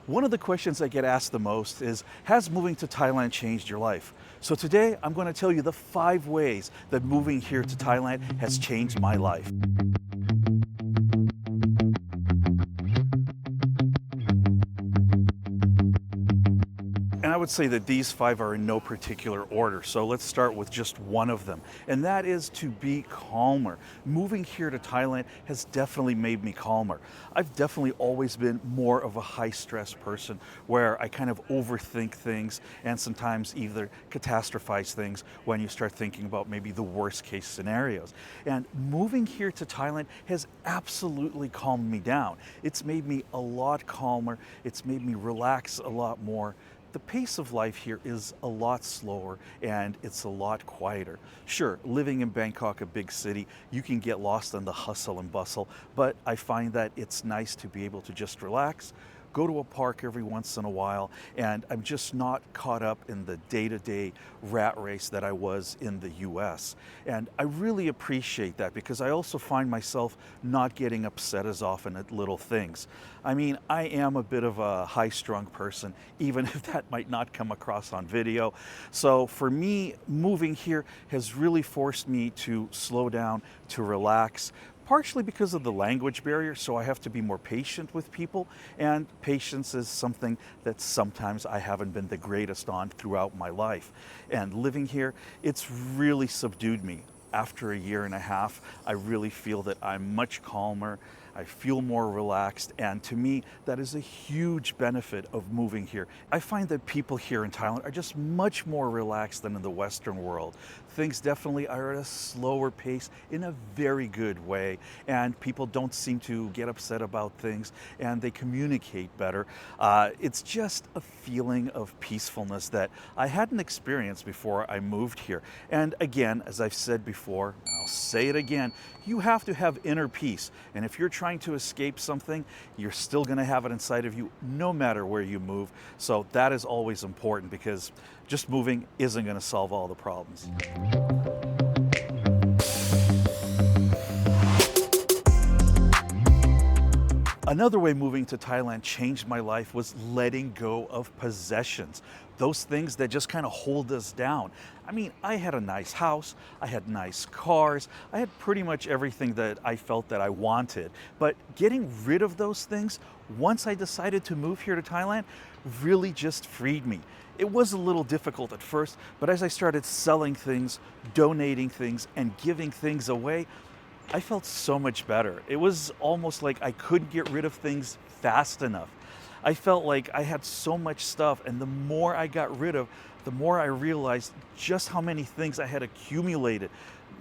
One of the questions I get asked the most is, has moving to Thailand changed your life? So today I'm going to tell you the 5 ways that moving here to Thailand has changed my life. And I would say that these 5 are in no particular order. So let's start with just one of them, and that is to be calmer. Moving here to Thailand has definitely made me calmer. I've definitely always been more of a high-stress person where I kind of overthink things and sometimes either catastrophize things when you start thinking about maybe the worst-case scenarios. And moving here to Thailand has absolutely calmed me down. It's made me a lot calmer. It's made me relax a lot more. The pace of life here is a lot slower and it's a lot quieter. Sure, living in Bangkok, a big city, you can get lost in the hustle and bustle, but I find that it's nice to be able to just relax, go to a park every once in a while, and I'm just not caught up in the day-to-day rat race that I was in the US. And I really appreciate that because I also find myself not getting upset as often at little things. I mean, I am a bit of a high-strung person, even if that might not come across on video. So for me, moving here has really forced me to slow down, to relax, partially because of the language barrier, so I have to be more patient with people, and patience is something that sometimes I haven't been the greatest on throughout my life. And living here, it's really subdued me. After a year and a half, I really feel that I'm much calmer, I feel more relaxed, and to me, that is a huge benefit of moving here. I find that people here in Thailand are just much more relaxed than in the Western world. Things definitely are at a slower pace in a very good way, and people don't seem to get upset about things, and they communicate better. It's just a feeling of peacefulness that I hadn't experienced before I moved here. And again, as I've said before, I'll say it again, you have to have inner peace. And if you're trying to escape something, you're still going to have it inside of you no matter where you move. So that is always important because just moving isn't going to solve all the problems. Another way moving to Thailand changed my life was letting go of possessions. Those things that just kind of hold us down. I mean, I had a nice house, I had nice cars, I had pretty much everything that I felt that I wanted. But getting rid of those things, once I decided to move here to Thailand, really just freed me. It was a little difficult at first, but as I started selling things, donating things, and giving things away, I felt so much better. It was almost like I couldn't get rid of things fast enough. I felt like I had so much stuff, and the more I got rid of, the more I realized just how many things I had accumulated,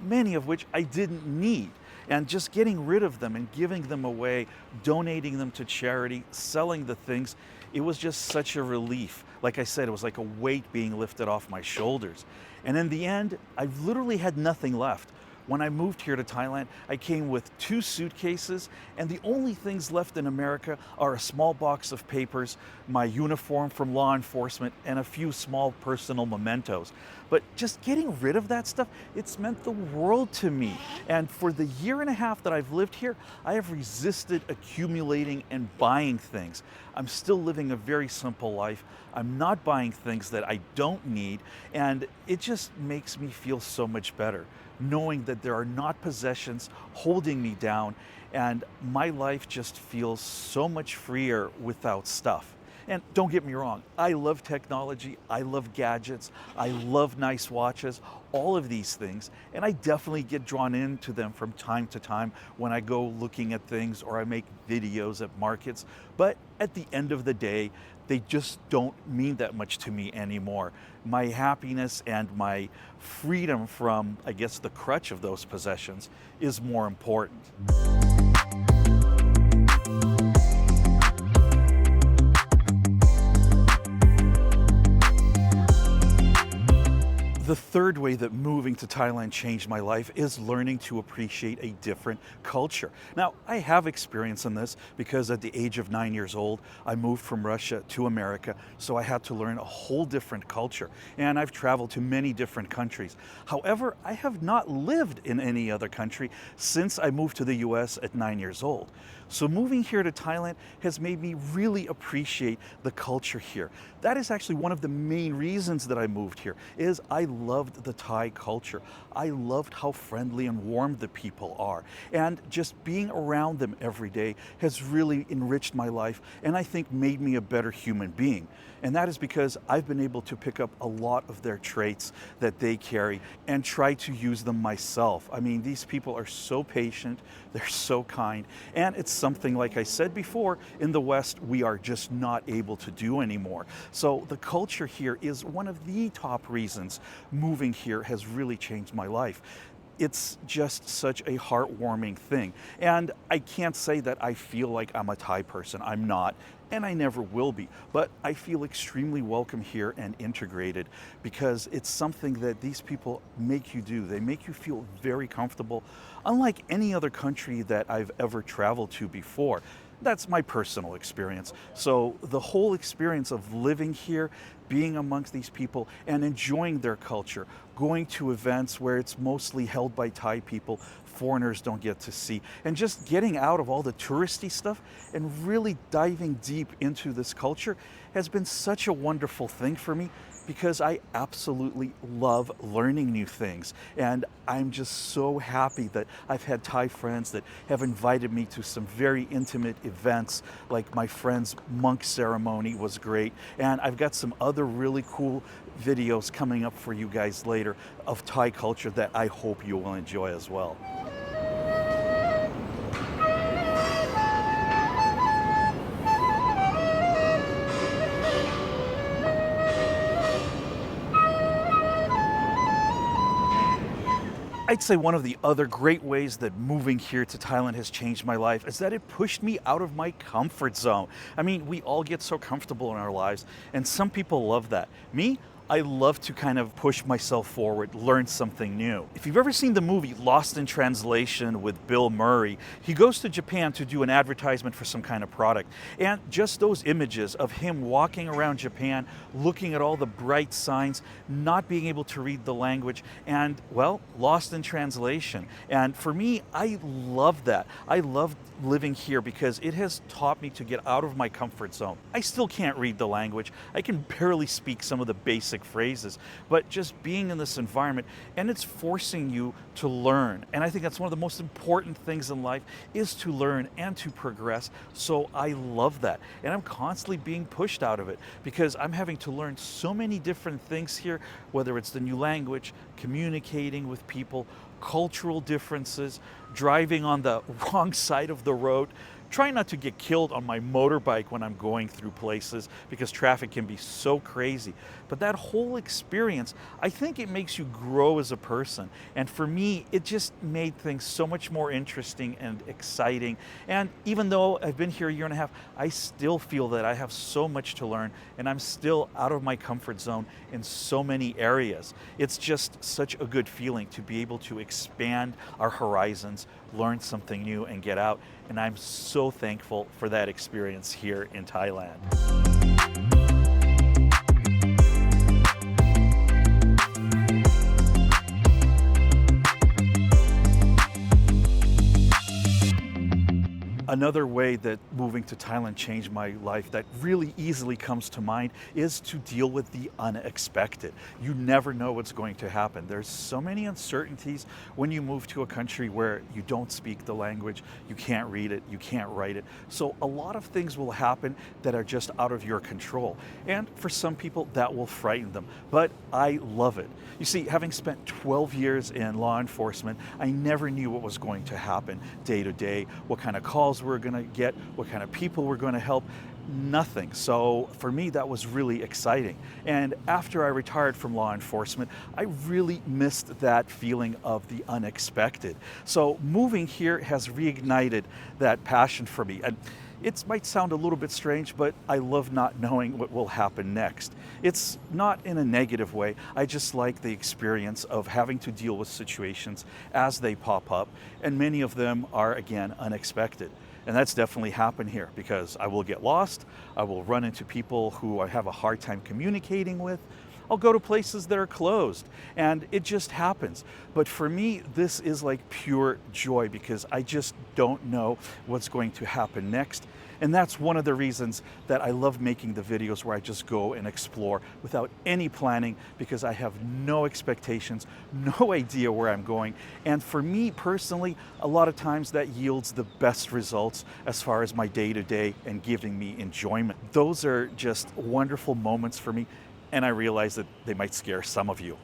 many of which I didn't need. And just getting rid of them and giving them away, donating them to charity, selling the things, it was just such a relief. Like I said, it was like a weight being lifted off my shoulders. And in the end, I literally had nothing left. When I moved here to Thailand, I came with 2 suitcases, and the only things left in America are a small box of papers, my uniform from law enforcement, and a few small personal mementos. But just getting rid of that stuff, it's meant the world to me. And for the year and a half that I've lived here, I have resisted accumulating and buying things. I'm still living a very simple life. I'm not buying things that I don't need, and it just makes me feel so much better, knowing that there are not possessions holding me down, and my life just feels so much freer without stuff. And don't get me wrong, I love technology, I love gadgets, I love nice watches, all of these things, and I definitely get drawn into them from time to time when I go looking at things or I make videos at markets. But at the end of the day, they just don't mean that much to me anymore. My happiness and my freedom from, I guess, the crutch of those possessions is more important. The third way that moving to Thailand changed my life is learning to appreciate a different culture. Now, I have experience in this because at the age of 9 years old, I moved from Russia to America, so I had to learn a whole different culture. And I've traveled to many different countries. However, I have not lived in any other country since I moved to the US at 9 years old. So moving here to Thailand has made me really appreciate the culture here. That is actually one of the main reasons that I moved here, is I loved the Thai culture. I loved how friendly and warm the people are. And just being around them every day has really enriched my life and I think made me a better human being. And that is because I've been able to pick up a lot of their traits that they carry and try to use them myself. I mean, these people are so patient, they're so kind, and it's something, like I said before, in the West, we are just not able to do anymore. So the culture here is one of the top reasons moving here has really changed my life. It's just such a heartwarming thing. And I can't say that I feel like I'm a Thai person. I'm not, and I never will be. But I feel extremely welcome here and integrated because it's something that these people make you do. They make you feel very comfortable, unlike any other country that I've ever traveled to before. That's my personal experience. So the whole experience of living here, being amongst these people and enjoying their culture, going to events where it's mostly held by Thai people, foreigners don't get to see, and just getting out of all the touristy stuff and really diving deep into this culture has been such a wonderful thing for me because I absolutely love learning new things. And I'm just so happy that I've had Thai friends that have invited me to some very intimate events, like my friend's monk ceremony was great. And I've got some other really cool videos coming up for you guys later of Thai culture that I hope you will enjoy as well. I'd say one of the other great ways that moving here to Thailand has changed my life is that it pushed me out of my comfort zone. I mean, we all get so comfortable in our lives, and some people love that. Me, I love to kind of push myself forward, learn something new. If you've ever seen the movie Lost in Translation with Bill Murray, he goes to Japan to do an advertisement for some kind of product. And just those images of him walking around Japan, looking at all the bright signs, not being able to read the language, and, well, lost in translation. And for me, I love that. I love living here because it has taught me to get out of my comfort zone. I still can't read the language. I can barely speak some of the basic phrases, but just being in this environment, and it's forcing you to learn. And I think that's one of the most important things in life, is to learn and to progress. So I love that. And I'm constantly being pushed out of it because I'm having to learn so many different things here, whether it's the new language, communicating with people, cultural differences, driving on the wrong side of the road, trying not to get killed on my motorbike when I'm going through places because traffic can be so crazy. But that whole experience, I think it makes you grow as a person. And for me, it just made things so much more interesting and exciting. And even though I've been here a year and a half, I still feel that I have so much to learn and I'm still out of my comfort zone in so many areas. It's just such a good feeling to be able to expand our horizons, learn something new and get out. And I'm so thankful for that experience here in Thailand. Another way that moving to Thailand changed my life that really easily comes to mind is to deal with the unexpected. You never know what's going to happen. There's so many uncertainties when you move to a country where you don't speak the language, you can't read it, you can't write it. So a lot of things will happen that are just out of your control. And for some people, that will frighten them. But I love it. You see, having spent 12 years in law enforcement, I never knew what was going to happen day to day, what kind of calls we're going to get, what kind of people we're going to help. Nothing. So for me, that was really exciting. And after I retired from law enforcement, I really missed that feeling of the unexpected. So moving here has reignited that passion for me. And it might sound a little bit strange, but I love not knowing what will happen next. It's not in a negative way. I just like the experience of having to deal with situations as they pop up, and many of them are, again, unexpected. And that's definitely happened here because I will get lost, I will run into people who I have a hard time communicating with, I'll go to places that are closed, and it just happens. But for me, this is like pure joy because I just don't know what's going to happen next. And that's one of the reasons that I love making the videos where I just go and explore without any planning, because I have no expectations, no idea where I'm going. And for me personally, a lot of times that yields the best results as far as my day-to-day and giving me enjoyment. Those are just wonderful moments for me, and I realize that they might scare some of you.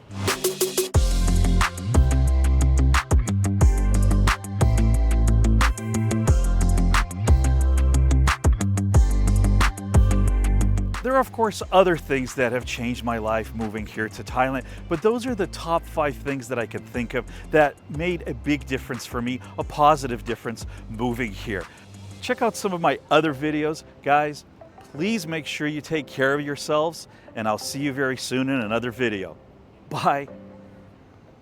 There are, of course, other things that have changed my life moving here to Thailand, but those are the top 5 things that I can think of that made a big difference for me, a positive difference moving here. Check out some of my other videos. Guys, please make sure you take care of yourselves, and I'll see you very soon in another video. Bye.